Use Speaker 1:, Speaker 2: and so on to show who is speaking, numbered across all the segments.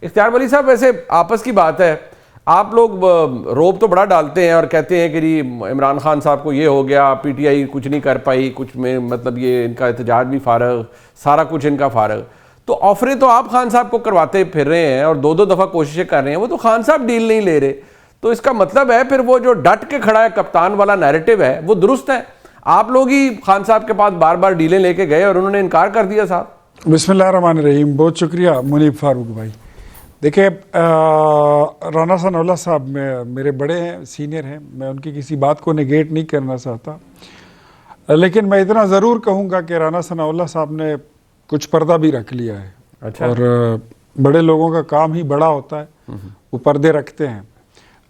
Speaker 1: इख्तियार वली साहब, वैसे आपस की बात है, आप लोग रोब तो बड़ा डालते हैं और कहते हैं कि जी इमरान खान साहब को ये हो गया, पीटीआई कुछ नहीं कर पाई, कुछ में मतलब ये इनका एहतजाज भी फारग, सारा कुछ इनका फारग। तो ऑफरें तो आप खान साहब को करवाते फिर रहे हैं और दो दो दफ़ा कोशिशें कर रहे हैं, वो तो खान साहब डील नहीं ले रहे। तो इसका मतलब है फिर वो जो डट के खड़ा है कप्तान वाला नैरेटिव है वो दुरुस्त है। आप लोग ही खान साहब के पास बार बार डीलें लेके गए और उन्होंने इनकार कर दिया। साहब
Speaker 2: बिस्मिल्लाहिर्रहमानिर्रहीम, बहुत शुक्रिया मुनीब फारूक भाई। देखिए, राना सनाउल्लाह साहब मेरे बड़े हैं, सीनियर हैं, मैं उनकी किसी बात को नेगेट नहीं करना चाहता, लेकिन मैं इतना ज़रूर कहूँगा कि राना सनाउल्लाह साहब ने कुछ पर्दा भी रख लिया है।
Speaker 1: अच्छा।
Speaker 2: और बड़े लोगों का काम ही बड़ा होता है, वो पर्दे रखते हैं,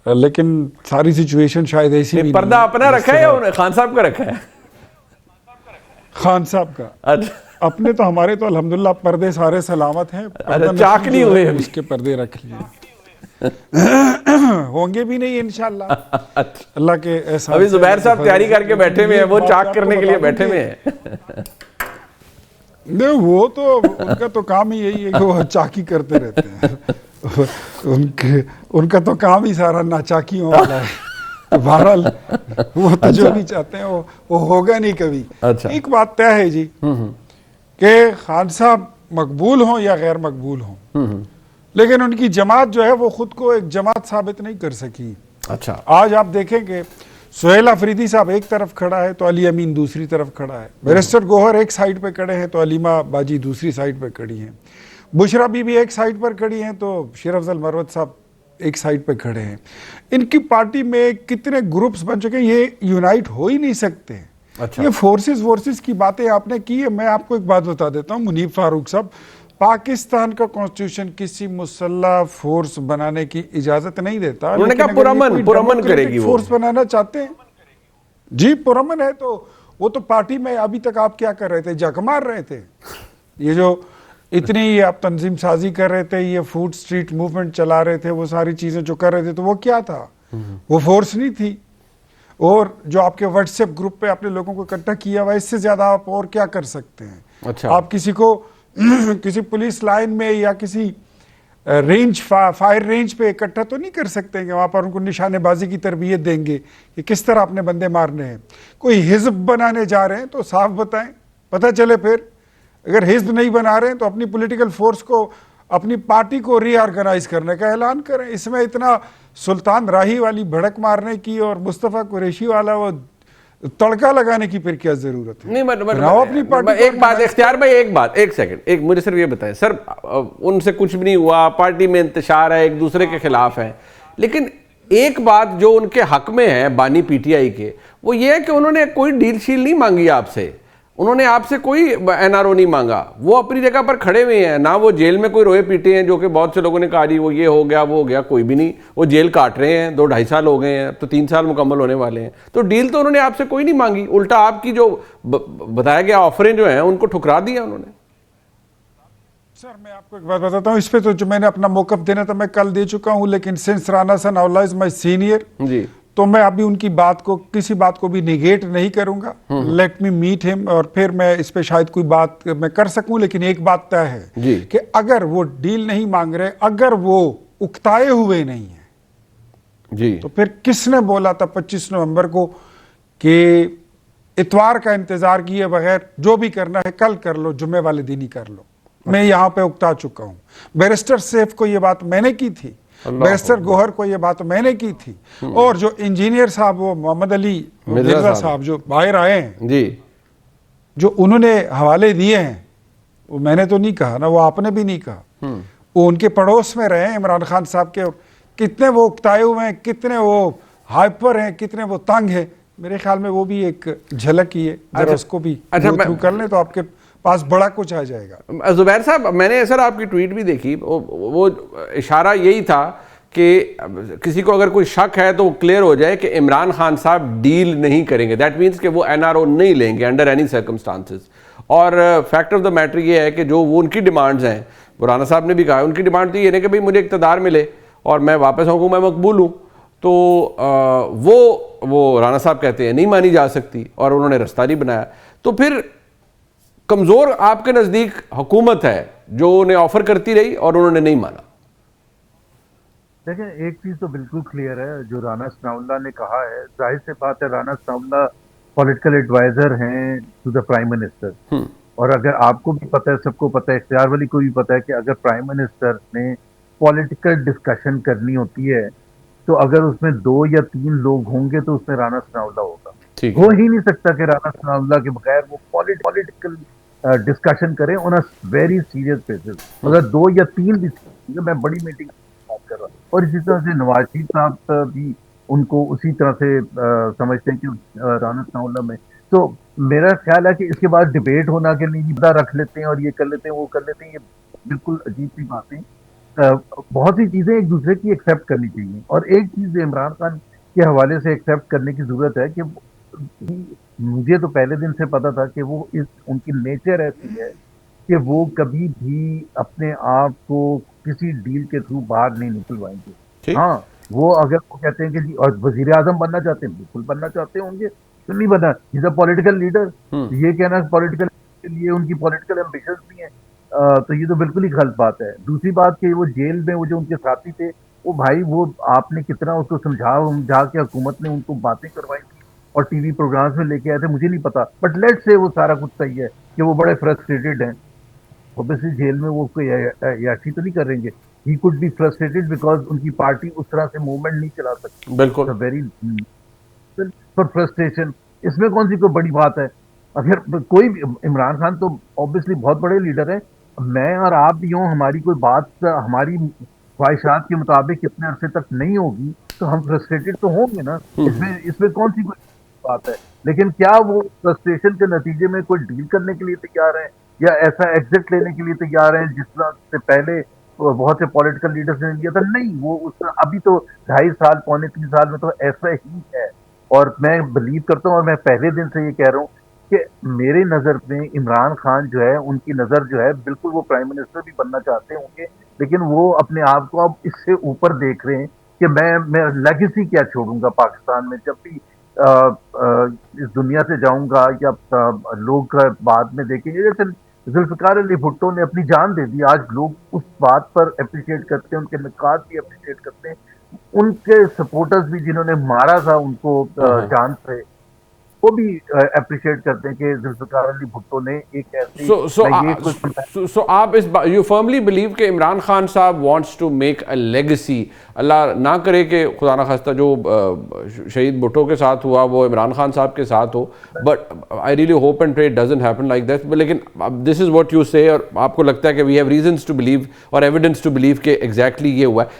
Speaker 2: लेकिन सारी सिचुएशन शायद ऐसी भी
Speaker 1: पर्दा अपना रखा है या खान साहब का रखा है?
Speaker 2: खान साहब का।
Speaker 1: अच्छा।
Speaker 2: अपने तो हमारे तो अल्हम्दुलिल्लाह पर्दे सारे सलामत हैं,
Speaker 1: चाक नहीं हुए,
Speaker 2: उसके पर्दे रख लिए होंगे भी नहीं इंशाल्लाह। अल्लाह के एहसान।
Speaker 1: अभी जुबैर साहब तैयारी करके बैठे हुए हैं, वो चाक करने के लिए बैठे हुए हैं।
Speaker 2: नहीं, वो तो उनका तो काम ही यही है कि वो चाकी करते रहते हैं। उनका तो काम ही सारा नाचाकियों वाला है। बहरहाल वो तो जो भी चाहते हैं वो होगा नहीं कभी।
Speaker 1: अच्छा।
Speaker 2: एक बात तय है जी कि खान साहब मकबूल हों या गैर मकबूल हों, लेकिन उनकी जमात जो है वो खुद को एक जमात साबित नहीं कर सकी।
Speaker 1: अच्छा।
Speaker 2: आज आप देखें कि सुहेल अफरीदी साहब एक तरफ खड़ा है तो अली अमीन दूसरी तरफ खड़ा है, बैरिस्टर गोहर एक साइड पे खड़े हैं तो अलीमा बाजी दूसरी साइड पे खड़ी हैं, बुशरा बीबी एक साइड पर खड़ी हैं तो शेर अफजल मरवत साहब एक साइड पे खड़े हैं। इनकी पार्टी में कितने ग्रुप्स बन चुके हैं, ये यूनाइट हो ही नहीं सकते।
Speaker 1: अच्छा।
Speaker 2: ये फोर्सेस की बातें आपने की है। मैं आपको एक बात बता देता हूँ मुनीब फारूक साहब, पाकिस्तान का कॉन्स्टिट्यूशन किसी मुसल्ला फोर्स बनाने की इजाजत नहीं देता।
Speaker 1: उन्होंने कहा पुरअमन करेगी,
Speaker 2: फोर्स बनाना चाहते हैं जी, पुरअमन है तो वो तो पार्टी में अभी तक आप क्या कर रहे थे, जग मार रहे थे। ये जो इतनी आप तंजीम साजी कर रहे थे, ये फूड स्ट्रीट मूवमेंट चला रहे थे, वो सारी चीजें जो कर रहे थे, तो वो क्या था? वो फोर्स नहीं थी। और जो आपके व्हाट्सएप ग्रुप पे आपने लोगों को इकट्ठा किया हुआ, इससे ज्यादा आप और क्या कर सकते हैं?
Speaker 1: अच्छा।
Speaker 2: आप किसी को किसी पुलिस लाइन में या किसी रेंज फायर रेंज पे इकट्ठा तो नहीं कर सकते हैं कि वहां पर उनको निशानेबाजी की तरबियत देंगे कि किस तरह अपने बंदे मारने हैं। कोई हिज्ब बनाने जा रहे हैं तो साफ बताएं, पता चले। फिर अगर हिज्ब नहीं बना रहे हैं तो अपनी पॉलिटिकल फोर्स को, अपनी पार्टी को रीऑर्गेनाइज करने का ऐलान करें। इसमें इतना सुल्तान राही वाली भड़क मारने की और मुस्तफ़ा कुरैशी वाला वो तड़का लगाने की फिर क्या जरूरत है?
Speaker 1: नहीं,
Speaker 2: अपनी पार्टी
Speaker 1: एक बात इख्तियार भाई, एक सेकंड, एक मुझे सिर्फ ये बताएं सर, उनसे कुछ भी नहीं हुआ, पार्टी में इंतशार है, एक दूसरे के खिलाफ है, लेकिन एक बात जो उनके हक में है बानी पीटीआई के, वो ये है कि उन्होंने कोई डील शील नहीं मांगी आपसे, उन्होंने आपसे कोई एनआरओ नहीं मांगा, वो अपनी जगह पर खड़े हुए हैं ना। वो जेल में कोई रोए पीटे हैं, जो कि बहुत से लोगों ने कहा जी वो ये हो गया वो हो गया, कोई भी नहीं। वो जेल काट रहे हैं, 2-2.5 साल हो गए हैं, तो 3 साल मुकम्मल होने वाले हैं। तो डील तो उन्होंने आपसे कोई नहीं मांगी, उल्टा आपकी जो बताया गया ऑफरें जो हैं उनको ठुकरा दिया उन्होंने।
Speaker 2: सर मैं आपको एक बात बताता हूँ, इस पे तो जो मैंने अपना मौकफ देना था मैं कल दे चुका हूँ, लेकिन since Rana Sanaullah is my senior
Speaker 1: ji,
Speaker 2: तो मैं अभी उनकी बात को, किसी बात को भी निगेट नहीं करूंगा। लेट मी मीट हिम, और फिर मैं इस पे शायद कोई बात मैं कर सकूं, लेकिन एक बात तय है कि अगर वो डील नहीं मांग रहे, अगर वो उकताए हुए नहीं है
Speaker 1: जी,
Speaker 2: तो फिर किसने बोला था 25 नवंबर को कि इतवार का इंतजार किए बगैर जो भी करना है कल कर लो, जुम्मे वाले दिन ही कर लो। मैं यहां पे उकता चुका हूं। बैरिस्टर सैफ को ये बात मैंने की थी, बैरिस्टर गोहर को ये बात मैंने की थी, और जो इंजीनियर साहब वो मोहम्मद अली मिर्जा साहब जो बाहर आए हैं
Speaker 1: जी,
Speaker 2: जो उन्होंने हवाले दिए हैं, वो मैंने तो नहीं कहा ना, वो आपने भी नहीं कहा, वो उनके पड़ोस में रहे हैं इमरान खान साहब के। कितने वो उकताए हुए हैं, कितने वो हाइपर हैं, कितने वो तंग हैं, मेरे ख्याल में वो भी एक झलक ही है। जरा उसको भी थ्रू कर लें तो आपके पास बड़ा कुछ आ जाएगा।
Speaker 1: जुबैर साहब, मैंने सर आपकी ट्वीट भी देखी, वो इशारा यही था कि किसी को अगर कोई शक है तो क्लियर हो जाए कि इमरान खान साहब डील नहीं करेंगे। दैट मीन्स कि वो एनआरओ नहीं लेंगे अंडर एनी सर्कमस्टांसेस। और फैक्ट ऑफ द मैटर ये है कि जो वो उनकी डिमांड्स हैं, वो राना साहब ने भी कहा, उनकी डिमांड तो ये है कि भाई मुझे इक़्तिदार मिले और मैं वापस आऊँ, मैं मकबूल हूँ। तो वो राना साहब कहते हैं नहीं मानी जा सकती, और उन्होंने रास्ता नहीं बनाया। तो फिर कमज़ोर आपके नज़दीक हुकूमत है जो उन्हें ऑफ़र करती रही और उन्होंने नहीं माना।
Speaker 3: देखें, एक चीज तो बिल्कुल क्लियर है, जो राणा सनाउल्लाह ने कहा है, जाहिर सी बात है, राणा सनाउल्लाह पॉलिटिकल एडवाइजर हैं टू द प्राइम मिनिस्टर। और अगर आपको भी पता है, सबको पता है, इख्तियार वली को भी पता है कि अगर प्राइम मिनिस्टर ने पॉलिटिकल डिस्कशन करनी होती है तो अगर उसमें 2 या 3 लोग होंगे तो उसमें राणा सनाउल्लाह होगा।
Speaker 1: ठीक
Speaker 3: हो
Speaker 1: है।
Speaker 3: ही नहीं सकता कि राणा सनाउल्लाह के बगैर वो पॉलिटिकल डिस्कशन करें on a very serious basis. अगर 2 या 3 भी, मैं बड़ी मीटिंग की बात कर रहा हूँ। और इसी तरह से नवाज शरीफ साहब भी उनको उसी तरह से समझते हैं कि राणा सनाउल्लाह में। तो मेरा ख्याल है कि इसके बाद डिबेट होना के लिए मुद्दा रख लेते हैं और ये कर लेते हैं, वो कर लेते हैं, ये बिल्कुल अजीब सी बातें। बहुत सी चीजें एक दूसरे की एक्सेप्ट करनी चाहिए। और एक चीज इमरान खान के हवाले से एक्सेप्ट करने की जरूरत है कि मुझे तो पहले दिन से पता था कि वो इस उनकी नेचर ऐसी है कि वो कभी भी अपने आप को किसी डील के थ्रू बाहर नहीं निकलवाएंगे।
Speaker 1: ठीक।
Speaker 3: हाँ, वो अगर वो कहते हैं कि जी और वजीर आजम बनना चाहते हैं, बिल्कुल बनना चाहते होंगे, क्यों नहीं बना, इज अ पॉलिटिकल लीडर। ये कहना पॉलिटिकल के लिए उनकी पॉलिटिकल एम्बिशंस भी हैं, तो ये तो बिल्कुल ही गलत बात है। दूसरी बात कि वो जेल में वो जो उनके साथी थे, वो भाई वो आपने कितना उसको समझा के हुकूमत ने उनको बातें करवाई थी और टीवी प्रोग्राम्स में लेके आए थे, मुझे नहीं पता, बट लेट से वो सारा कुछ सही है कि वो बड़े फ्रस्ट्रेटेड हैं। ऑब्वियसली जेल में वो कोई याशी तो नहीं करेंगे। He could be frustrated because उनकी पार्टी उस तरह से मूवमेंट नहीं चला सकती।
Speaker 1: बिल्कुल।
Speaker 3: वेरी फॉर फ्रस्ट्रेशन, इसमें कौन सी कोई बड़ी बात है। अगर कोई भी, इमरान खान तो ऑब्वियसली बहुत बड़े लीडर है। मैं और आप भी हों, हमारी कोई बात हमारी ख्वाहिशात के मुताबिक कितने अरसे तक नहीं होगी तो हम फ्रस्ट्रेटेड तो होंगे ना। इसमें इसमें कौन सी कोई बात है। लेकिन क्या वो फ्रस्ट्रेशन के नतीजे में कोई डील करने के लिए तैयार है या ऐसा एग्जिट लेने के लिए तैयार है जिस तरह से पहले बहुत से पॉलिटिकल लीडर्स ने लिया था? नहीं, वो उस अभी तो 2.5 साल, पौने 3 साल में तो ऐसा ही है। और मैं बिलीव करता हूँ और मैं पहले दिन से ये कह रहा हूँ कि मेरे नज़र में इमरान खान जो है, उनकी नज़र जो है, बिल्कुल वो प्राइम मिनिस्टर भी बनना चाहते होंगे, लेकिन वो अपने आप को अब इससे ऊपर देख रहे हैं कि मैं लेगेसी क्या छोड़ूंगा पाकिस्तान में जब भी इस दुनिया से जाऊंगा, या लोग बाद में देखेंगे। जैसे जुल्फिकार अली भुट्टो ने अपनी जान दे दी, आज लोग उस बात पर अप्रिशिएट करते हैं, उनके निकात भी अप्रिशिएट करते हैं। उनके सपोर्टर्स भी जिन्होंने मारा था उनको जान से, वो भी अप्रिशिएट करते हैं कि जुल्फिकार अली भुट्टो ने एक ऐसी, मैं ये
Speaker 1: सो आप इस यू फर्मली बिलीव कि Imran Khan sahab wants to make a legacy. अल्लाह ना करे कि खुदा ना खास्ता जो शहीद भुट्टो के साथ हुआ वो इमरान खान साहब के साथ हो, but I really hope and pray it doesn't happen like that. लेकिन this is what you say, और आपको लगता है कि we have reasons to believe और एविडेंस टू बिलीव कि एग्जैक्टली ये हुआ है।